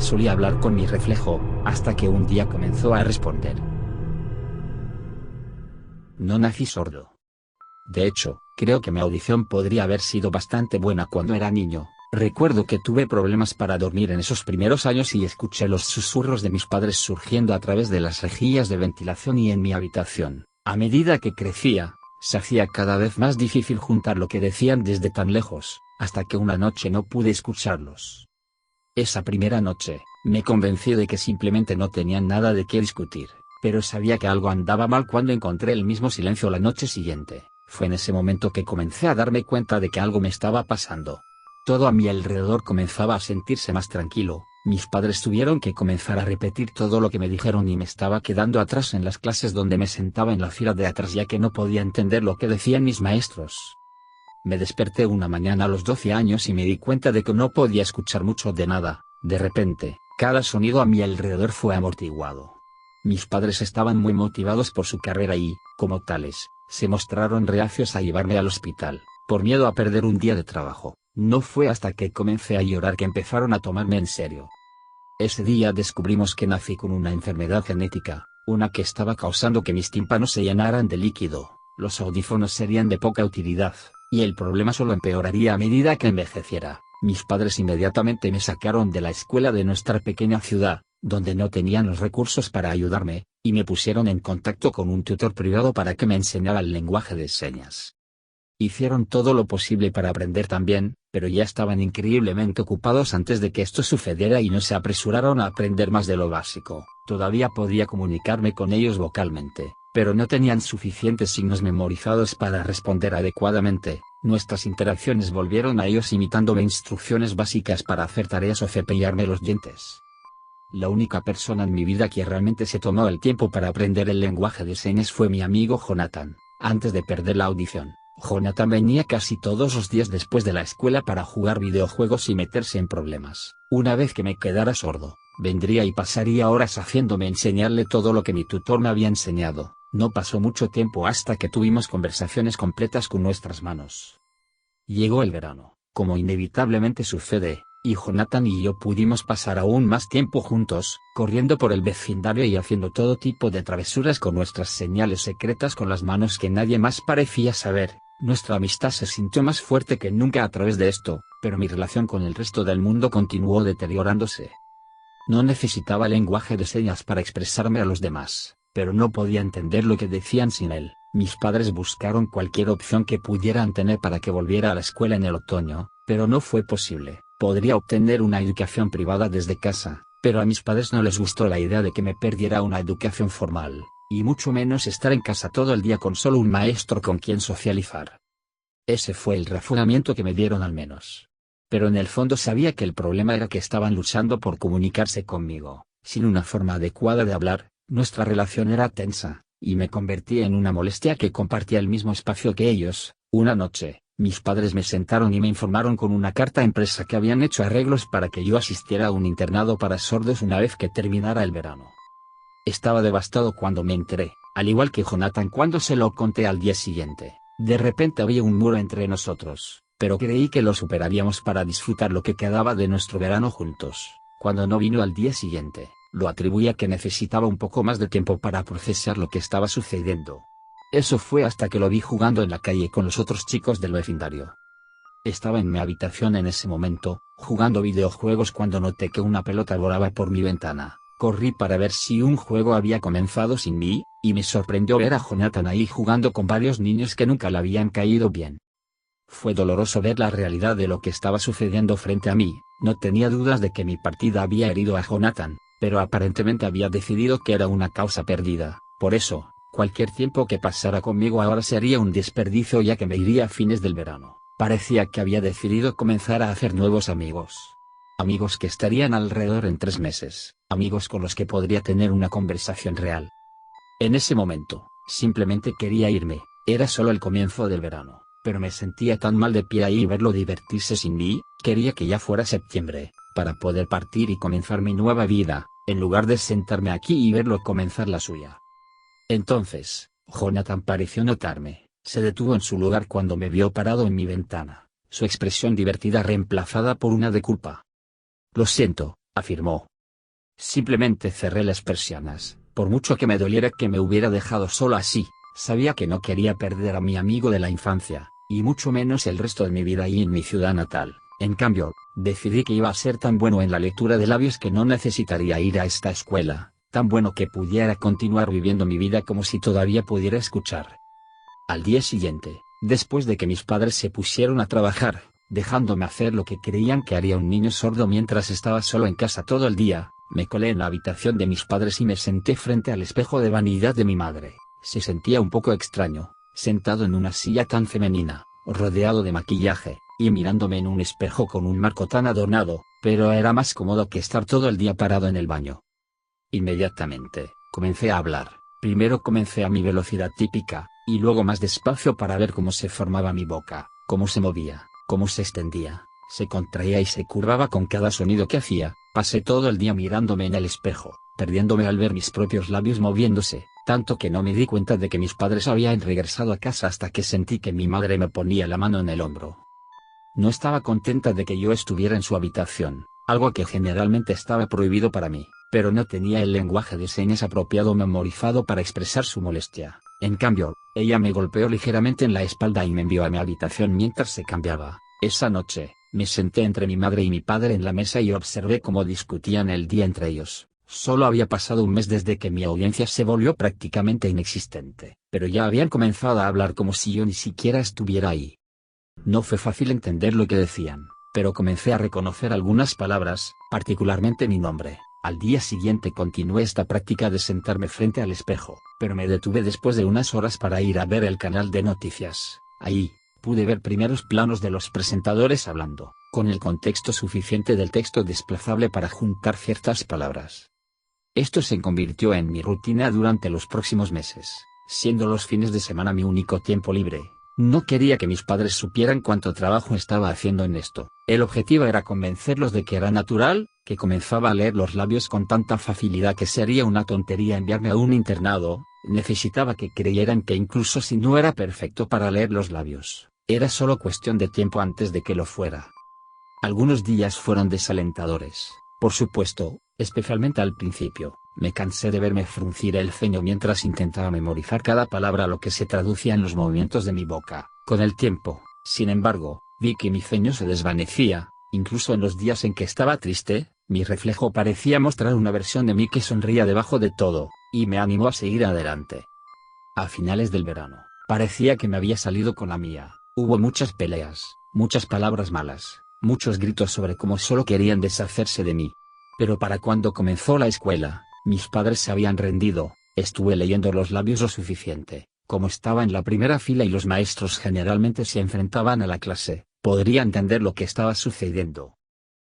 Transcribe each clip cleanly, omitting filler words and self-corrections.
Solía hablar con mi reflejo, hasta que un día comenzó a responder. No nací sordo. De hecho, creo que mi audición podría haber sido bastante buena cuando era niño. Recuerdo que tuve problemas para dormir en esos primeros años y escuché los susurros de mis padres surgiendo a través de las rejillas de ventilación y en mi habitación. A medida que crecía, se hacía cada vez más difícil juntar lo que decían desde tan lejos, hasta que una noche no pude escucharlos. Esa primera noche, me convencí de que simplemente no tenían nada de qué discutir, pero sabía que algo andaba mal cuando encontré el mismo silencio la noche siguiente. Fue en ese momento que comencé a darme cuenta de que algo me estaba pasando. Todo a mi alrededor comenzaba a sentirse más tranquilo. Mis padres tuvieron que comenzar a repetir todo lo que me dijeron y me estaba quedando atrás en las clases donde me sentaba en la fila de atrás ya que no podía entender lo que decían mis maestros. Me desperté una mañana a los 12 años y me di cuenta de que no podía escuchar mucho de nada. De repente, cada sonido a mi alrededor fue amortiguado. Mis padres estaban muy motivados por su carrera y, como tales, se mostraron reacios a llevarme al hospital, por miedo a perder un día de trabajo. No fue hasta que comencé a llorar que empezaron a tomarme en serio. Ese día descubrimos que nací con una enfermedad genética, una que estaba causando que mis tímpanos se llenaran de líquido, los audífonos serían de poca utilidad, y el problema solo empeoraría a medida que envejeciera. Mis padres inmediatamente me sacaron de la escuela de nuestra pequeña ciudad, donde no tenían los recursos para ayudarme, y me pusieron en contacto con un tutor privado para que me enseñara el lenguaje de señas. Hicieron todo lo posible para aprender también, pero ya estaban increíblemente ocupados antes de que esto sucediera y no se apresuraron a aprender más de lo básico. Todavía podía comunicarme con ellos vocalmente, pero no tenían suficientes signos memorizados para responder adecuadamente. Nuestras interacciones volvieron a ellos imitándome instrucciones básicas para hacer tareas o cepillarme los dientes. La única persona en mi vida que realmente se tomó el tiempo para aprender el lenguaje de señas fue mi amigo Jonathan. Antes de perder la audición, Jonathan venía casi todos los días después de la escuela para jugar videojuegos y meterse en problemas. Una vez que me quedara sordo, vendría y pasaría horas haciéndome enseñarle todo lo que mi tutor me había enseñado. No pasó mucho tiempo hasta que tuvimos conversaciones completas con nuestras manos. Llegó el verano, como inevitablemente sucede, y Jonathan y yo pudimos pasar aún más tiempo juntos, corriendo por el vecindario y haciendo todo tipo de travesuras con nuestras señales secretas con las manos que nadie más parecía saber. Nuestra amistad se sintió más fuerte que nunca a través de esto, pero mi relación con el resto del mundo continuó deteriorándose. No necesitaba lenguaje de señas para expresarme a los demás, pero no podía entender lo que decían sin él. Mis padres buscaron cualquier opción que pudieran tener para que volviera a la escuela en el otoño, pero no fue posible. Podría obtener una educación privada desde casa, pero a mis padres no les gustó la idea de que me perdiera una educación formal, y mucho menos estar en casa todo el día con solo un maestro con quien socializar. Ese fue el razonamiento que me dieron al menos. Pero en el fondo sabía que el problema era que estaban luchando por comunicarse conmigo. Sin una forma adecuada de hablar, nuestra relación era tensa, y me convertí en una molestia que compartía el mismo espacio que ellos. Una noche, mis padres me sentaron y me informaron con una carta impresa que habían hecho arreglos para que yo asistiera a un internado para sordos una vez que terminara el verano. Estaba devastado cuando me enteré, al igual que Jonathan cuando se lo conté al día siguiente. De repente había un muro entre nosotros, pero creí que lo superaríamos para disfrutar lo que quedaba de nuestro verano juntos. Cuando no vino al día siguiente, lo atribuí a que necesitaba un poco más de tiempo para procesar lo que estaba sucediendo. Eso fue hasta que lo vi jugando en la calle con los otros chicos del vecindario. Estaba en mi habitación en ese momento, jugando videojuegos cuando noté que una pelota volaba por mi ventana. Corrí para ver si un juego había comenzado sin mí, y me sorprendió ver a Jonathan ahí jugando con varios niños que nunca le habían caído bien. Fue doloroso ver la realidad de lo que estaba sucediendo frente a mí. No tenía dudas de que mi partida había herido a Jonathan, pero aparentemente había decidido que era una causa perdida. Por eso, cualquier tiempo que pasara conmigo ahora sería un desperdicio ya que me iría a fines del verano. Parecía que había decidido comenzar a hacer nuevos amigos. Amigos que estarían alrededor en 3 meses, amigos con los que podría tener una conversación real. En ese momento, simplemente quería irme. Era solo el comienzo del verano, pero me sentía tan mal de pie ahí y verlo divertirse sin mí. Quería que ya fuera septiembre, para poder partir y comenzar mi nueva vida, en lugar de sentarme aquí y verlo comenzar la suya. Entonces, Jonathan pareció notarme. Se detuvo en su lugar cuando me vio parado en mi ventana, su expresión divertida reemplazada por una de culpa. Lo siento, afirmó, Simplemente cerré las persianas, por mucho que me doliera que me hubiera dejado solo así. Sabía que no quería perder a mi amigo de la infancia, y mucho menos el resto de mi vida ahí en mi ciudad natal. En cambio, decidí que iba a ser tan bueno en la lectura de labios que no necesitaría ir a esta escuela, tan bueno que pudiera continuar viviendo mi vida como si todavía pudiera escuchar. Al día siguiente, después de que mis padres se pusieron a trabajar, dejándome hacer lo que creían que haría un niño sordo mientras estaba solo en casa todo el día, me colé en la habitación de mis padres y me senté frente al espejo de vanidad de mi madre. Se sentía un poco extraño, sentado en una silla tan femenina, rodeado de maquillaje, y mirándome en un espejo con un marco tan adornado, pero era más cómodo que estar todo el día parado en el baño. Inmediatamente, comencé a hablar. Primero comencé a mi velocidad típica, y luego más despacio para ver cómo se formaba mi boca, cómo se movía, cómo se extendía, se contraía y se curvaba con cada sonido que hacía. Pasé todo el día mirándome en el espejo, perdiéndome al ver mis propios labios moviéndose, tanto que no me di cuenta de que mis padres habían regresado a casa hasta que sentí que mi madre me ponía la mano en el hombro. No estaba contenta de que yo estuviera en su habitación, algo que generalmente estaba prohibido para mí, pero no tenía el lenguaje de señas apropiado memorizado para expresar su molestia. En cambio, ella me golpeó ligeramente en la espalda y me envió a mi habitación mientras se cambiaba. Esa noche, me senté entre mi madre y mi padre en la mesa y observé cómo discutían el día entre ellos. Solo había pasado un mes desde que mi audiencia se volvió prácticamente inexistente, pero ya habían comenzado a hablar como si yo ni siquiera estuviera ahí. No fue fácil entender lo que decían, pero comencé a reconocer algunas palabras, particularmente mi nombre. Al día siguiente continué esta práctica de sentarme frente al espejo, pero me detuve después de unas horas para ir a ver el canal de noticias. Ahí, pude ver primeros planos de los presentadores hablando, con el contexto suficiente del texto desplazable para juntar ciertas palabras. Esto se convirtió en mi rutina durante los próximos meses, siendo los fines de semana mi único tiempo libre. No quería que mis padres supieran cuánto trabajo estaba haciendo en esto. El objetivo era convencerlos de que era natural, que comenzaba a leer los labios con tanta facilidad que sería una tontería enviarme a un internado. Necesitaba que creyeran que incluso si no era perfecto para leer los labios, era solo cuestión de tiempo antes de que lo fuera. Algunos días fueron desalentadores, por supuesto, especialmente al principio. Me cansé de verme fruncir el ceño mientras intentaba memorizar cada palabra, lo que se traducía en los movimientos de mi boca. Con el tiempo, sin embargo, vi que mi ceño se desvanecía, incluso en los días en que estaba triste. Mi reflejo parecía mostrar una versión de mí que sonría debajo de todo, y me animó a seguir adelante. A finales del verano, parecía que me había salido con la mía. Hubo muchas peleas, muchas palabras malas, muchos gritos sobre cómo solo querían deshacerse de mí. Pero para cuando comenzó la escuela, mis padres se habían rendido. Estuve leyendo los labios lo suficiente. Como estaba en la primera fila y los maestros generalmente se enfrentaban a la clase, podría entender lo que estaba sucediendo.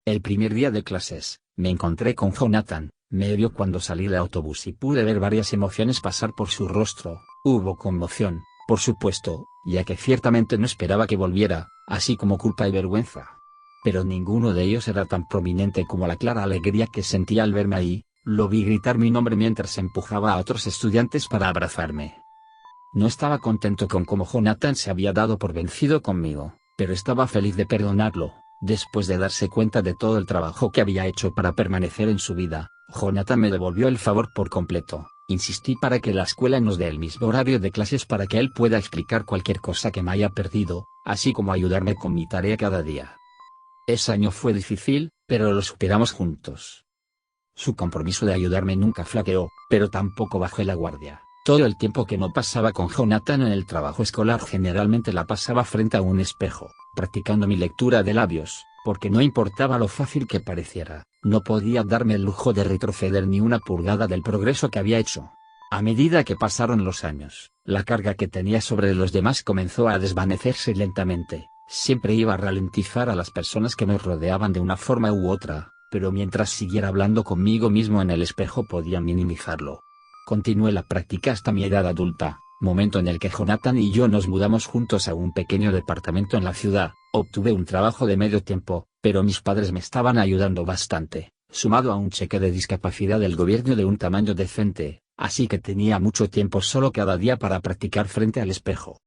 El primer día de clases, me encontré con Jonathan. Me vio cuando salí del autobús y pude ver varias emociones pasar por su rostro. Hubo conmoción, por supuesto, ya que ciertamente no esperaba que volviera, así como culpa y vergüenza. Pero ninguno de ellos era tan prominente como la clara alegría que sentía al verme ahí. Lo vi gritar mi nombre mientras empujaba a otros estudiantes para abrazarme. No estaba contento con cómo Jonathan se había dado por vencido conmigo, pero estaba feliz de perdonarlo. Después de darse cuenta de todo el trabajo que había hecho para permanecer en su vida, Jonathan me devolvió el favor por completo. Insistí para que la escuela nos dé el mismo horario de clases para que él pueda explicar cualquier cosa que me haya perdido, así como ayudarme con mi tarea cada día. Ese año fue difícil, pero lo superamos juntos. Su compromiso de ayudarme nunca flaqueó, pero tampoco bajé la guardia. Todo el tiempo que no pasaba con Jonathan en el trabajo escolar generalmente la pasaba frente a un espejo, practicando mi lectura de labios, porque no importaba lo fácil que pareciera, no podía darme el lujo de retroceder ni una pulgada del progreso que había hecho. A medida que pasaron los años, la carga que tenía sobre los demás comenzó a desvanecerse lentamente. Siempre iba a ralentizar a las personas que me rodeaban de una forma u otra, pero mientras siguiera hablando conmigo mismo en el espejo podía minimizarlo. Continué la práctica hasta mi edad adulta, momento en el que Jonathan y yo nos mudamos juntos a un pequeño departamento en la ciudad. Obtuve un trabajo de medio tiempo, pero mis padres me estaban ayudando bastante, sumado a un cheque de discapacidad del gobierno de un tamaño decente, así que tenía mucho tiempo solo cada día para practicar frente al espejo.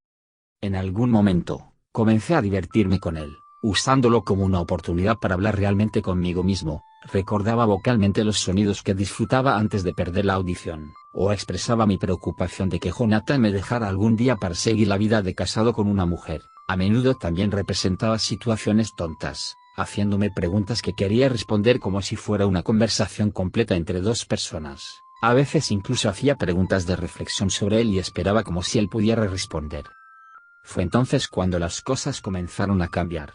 En algún momento, comencé a divertirme con él, usándolo como una oportunidad para hablar realmente conmigo mismo. Recordaba vocalmente los sonidos que disfrutaba antes de perder la audición, o expresaba mi preocupación de que Jonathan me dejara algún día para seguir la vida de casado con una mujer. A menudo también representaba situaciones tontas, haciéndome preguntas que quería responder como si fuera una conversación completa entre dos personas. A veces incluso hacía preguntas de reflexión sobre él y esperaba como si él pudiera responder. Fue entonces cuando las cosas comenzaron a cambiar.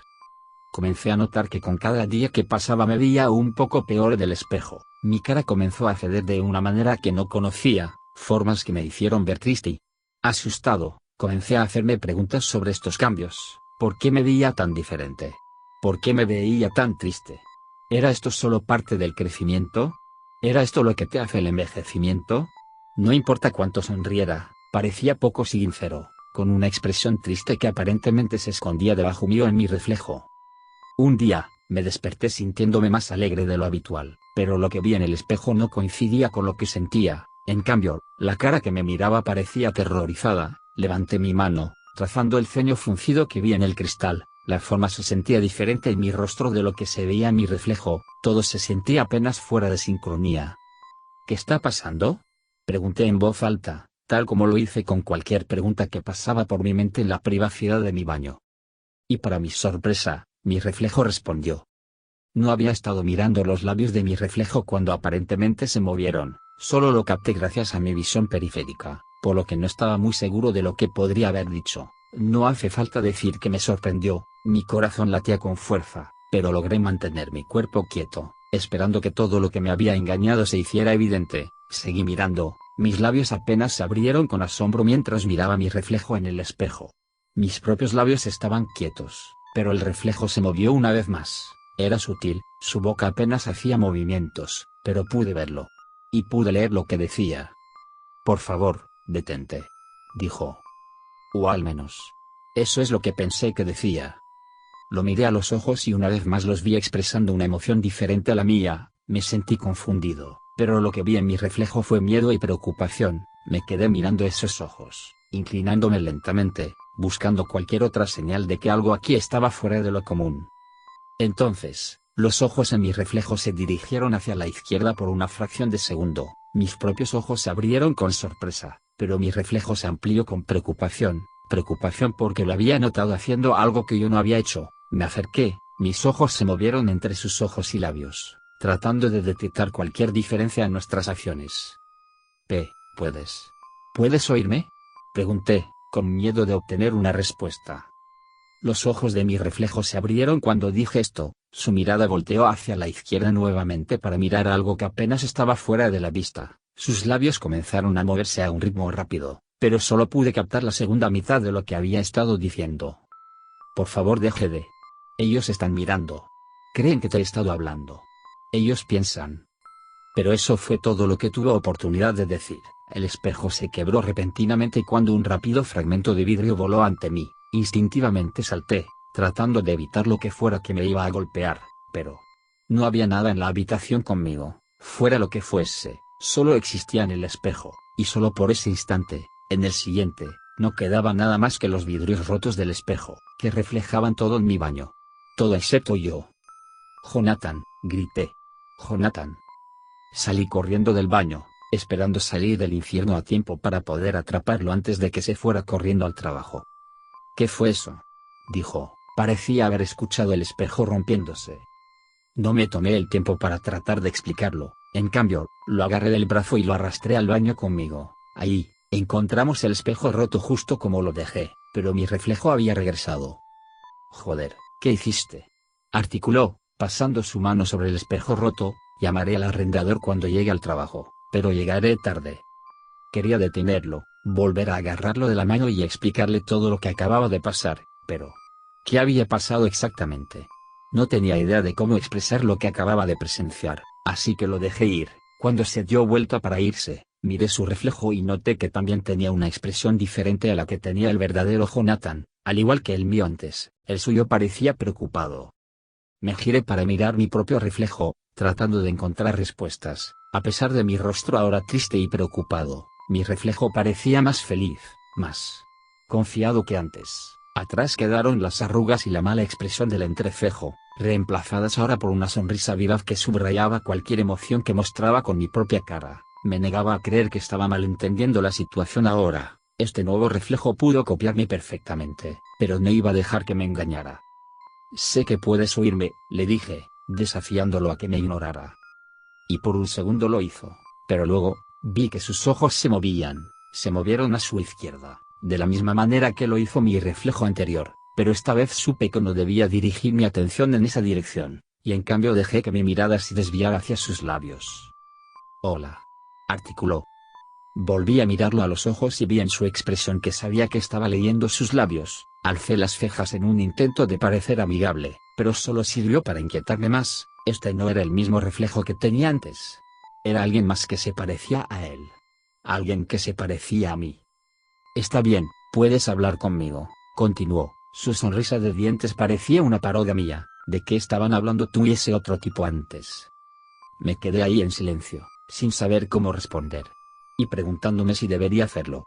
Comencé a notar que con cada día que pasaba me veía un poco peor del espejo. Mi cara comenzó a ceder de una manera que no conocía, formas que me hicieron ver triste y asustado. Comencé a hacerme preguntas sobre estos cambios. ¿Por qué me veía tan diferente? ¿Por qué me veía tan triste? ¿Era esto solo parte del crecimiento? ¿Era esto lo que te hace el envejecimiento? No importa cuánto sonriera, parecía poco sincero, con una expresión triste que aparentemente se escondía debajo mío en mi reflejo. Un día, me desperté sintiéndome más alegre de lo habitual, pero lo que vi en el espejo no coincidía con lo que sentía. En cambio, la cara que me miraba parecía aterrorizada. Levanté mi mano, trazando el ceño fruncido que vi en el cristal. La forma se sentía diferente en mi rostro de lo que se veía en mi reflejo, todo se sentía apenas fuera de sincronía. ¿Qué está pasando?, pregunté en voz alta, tal como lo hice con cualquier pregunta que pasaba por mi mente en la privacidad de mi baño. Y para mi sorpresa, mi reflejo respondió. No había estado mirando los labios de mi reflejo cuando aparentemente se movieron, solo lo capté gracias a mi visión periférica, por lo que no estaba muy seguro de lo que podría haber dicho. No hace falta decir que me sorprendió, mi corazón latía con fuerza, pero logré mantener mi cuerpo quieto, esperando que todo lo que me había engañado se hiciera evidente. Seguí mirando, mis labios apenas se abrieron con asombro mientras miraba mi reflejo en el espejo. Mis propios labios estaban quietos, pero el reflejo se movió una vez más. Era sutil, su boca apenas hacía movimientos, pero pude verlo. Y pude leer lo que decía. Por favor, detente, dijo. O al menos, eso es lo que pensé que decía. Lo miré a los ojos y una vez más los vi expresando una emoción diferente a la mía. Me sentí confundido, pero lo que vi en mi reflejo fue miedo y preocupación. Me quedé mirando esos ojos, inclinándome lentamente, buscando cualquier otra señal de que algo aquí estaba fuera de lo común. Entonces, los ojos en mi reflejo se dirigieron hacia la izquierda por una fracción de segundo. Mis propios ojos se abrieron con sorpresa, pero mi reflejo se amplió con preocupación porque lo había notado haciendo algo que yo no había hecho. Me acerqué, mis ojos se movieron entre sus ojos y labios, tratando de detectar cualquier diferencia en nuestras acciones. ¿Puedes oírme?, pregunté, con miedo de obtener una respuesta. Los ojos de mi reflejo se abrieron cuando dije esto. Su mirada volteó hacia la izquierda nuevamente para mirar algo que apenas estaba fuera de la vista. Sus labios comenzaron a moverse a un ritmo rápido, pero solo pude captar la segunda mitad de lo que había estado diciendo. Por favor, deje de. Ellos están mirando. Creen que te he estado hablando. Ellos piensan. Pero eso fue todo lo que tuve oportunidad de decir. El espejo se quebró repentinamente cuando un rápido fragmento de vidrio voló ante mí. Instintivamente salté, tratando de evitar lo que fuera que me iba a golpear, pero no había nada en la habitación conmigo. Fuera lo que fuese, solo existía en el espejo, y solo por ese instante. En el siguiente, no quedaba nada más que los vidrios rotos del espejo, que reflejaban todo en mi baño. Todo excepto yo. Jonathan, grité. Jonathan. Salí corriendo del baño, esperando salir del infierno a tiempo para poder atraparlo antes de que se fuera corriendo al trabajo. ¿Qué fue eso?, dijo. Parecía haber escuchado el espejo rompiéndose. No me tomé el tiempo para tratar de explicarlo. En cambio, lo agarré del brazo y lo arrastré al baño conmigo. Ahí, encontramos el espejo roto justo como lo dejé, pero mi reflejo había regresado. Joder, ¿qué hiciste?, articuló, pasando su mano sobre el espejo roto. Llamaré al arrendador cuando llegue al trabajo, pero llegaré tarde. Quería detenerlo, volver a agarrarlo de la mano y explicarle todo lo que acababa de pasar, pero ¿qué había pasado exactamente? No tenía idea de cómo expresar lo que acababa de presenciar, así que lo dejé ir. Cuando se dio vuelta para irse, miré su reflejo y noté que también tenía una expresión diferente a la que tenía el verdadero Jonathan, al igual que el mío antes. El suyo parecía preocupado. Me giré para mirar mi propio reflejo, tratando de encontrar respuestas. A pesar de mi rostro ahora triste y preocupado, mi reflejo parecía más feliz, más confiado que antes. Atrás quedaron las arrugas y la mala expresión del entrecejo, reemplazadas ahora por una sonrisa vivaz que subrayaba cualquier emoción que mostraba con mi propia cara. Me negaba a creer que estaba malentendiendo la situación ahora. Este nuevo reflejo pudo copiarme perfectamente, pero no iba a dejar que me engañara. Sé que puedes oírme, le dije, desafiándolo a que me ignorara. Y por un segundo lo hizo, pero luego, vi que sus ojos se movieron a su izquierda, de la misma manera que lo hizo mi reflejo anterior, pero esta vez supe que no debía dirigir mi atención en esa dirección, y en cambio dejé que mi mirada se desviara hacia sus labios. Hola, articuló. Volví a mirarlo a los ojos y vi en su expresión que sabía que estaba leyendo sus labios. Alcé las cejas en un intento de parecer amigable, pero solo sirvió para inquietarme más. Este no era el mismo reflejo que tenía antes. Era alguien más que se parecía a él. Alguien que se parecía a mí. Está bien, puedes hablar conmigo, continuó. Su sonrisa de dientes parecía una parodia mía. ¿De qué estaban hablando tú y ese otro tipo antes? Me quedé ahí en silencio, sin saber cómo responder. Y preguntándome si debería hacerlo.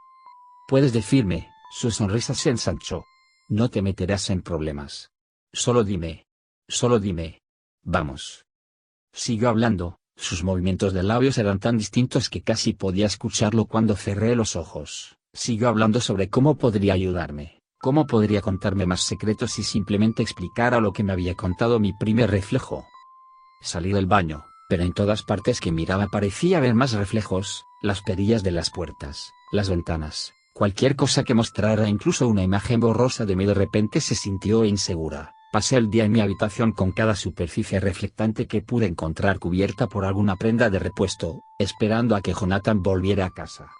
Puedes decirme, su sonrisa se ensanchó. No te meterás en problemas. Solo dime. Solo dime. Vamos. Siguió hablando, sus movimientos de labios eran tan distintos que casi podía escucharlo cuando cerré los ojos. Siguió hablando sobre cómo podría ayudarme, cómo podría contarme más secretos si simplemente explicara lo que me había contado mi primer reflejo. Salí del baño, pero en todas partes que miraba parecía ver más reflejos, las perillas de las puertas, las ventanas, cualquier cosa que mostrara incluso una imagen borrosa de mí. De repente se sintió insegura. Pasé el día en mi habitación con cada superficie reflectante que pude encontrar cubierta por alguna prenda de repuesto, esperando a que Jonathan volviera a casa.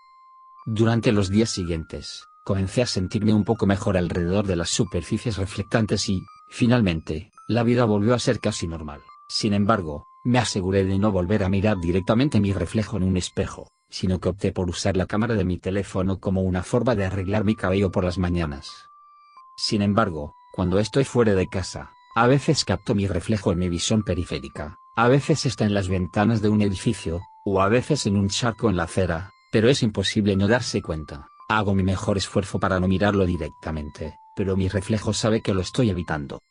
Durante los días siguientes, comencé a sentirme un poco mejor alrededor de las superficies reflectantes y, finalmente, la vida volvió a ser casi normal. Sin embargo, me aseguré de no volver a mirar directamente mi reflejo en un espejo, sino que opté por usar la cámara de mi teléfono como una forma de arreglar mi cabello por las mañanas. Sin embargo, cuando estoy fuera de casa, a veces capto mi reflejo en mi visión periférica, a veces está en las ventanas de un edificio, o a veces en un charco en la acera, pero es imposible no darse cuenta. Hago mi mejor esfuerzo para no mirarlo directamente, pero mi reflejo sabe que lo estoy evitando.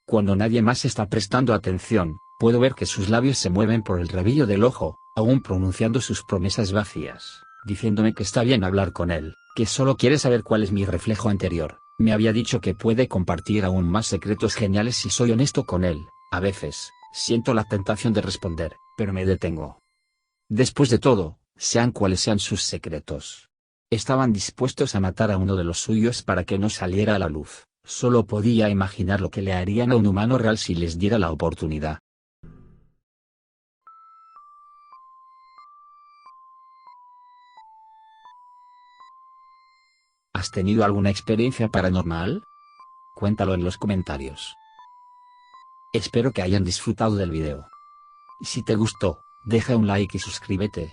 Cuando nadie más está prestando atención, puedo ver que sus labios se mueven por el rabillo del ojo, aún pronunciando sus promesas vacías, diciéndome que está bien hablar con él, que solo quiere saber cuál es mi reflejo anterior. Me había dicho que puede compartir aún más secretos geniales si soy honesto con él. A veces, siento la tentación de responder, pero me detengo. Después de todo, sean cuales sean sus secretos. Estaban dispuestos a matar a uno de los suyos para que no saliera a la luz. Solo podía imaginar lo que le harían a un humano real si les diera la oportunidad. ¿Has tenido alguna experiencia paranormal? Cuéntalo en los comentarios. Espero que hayan disfrutado del video. Si te gustó, deja un like y suscríbete.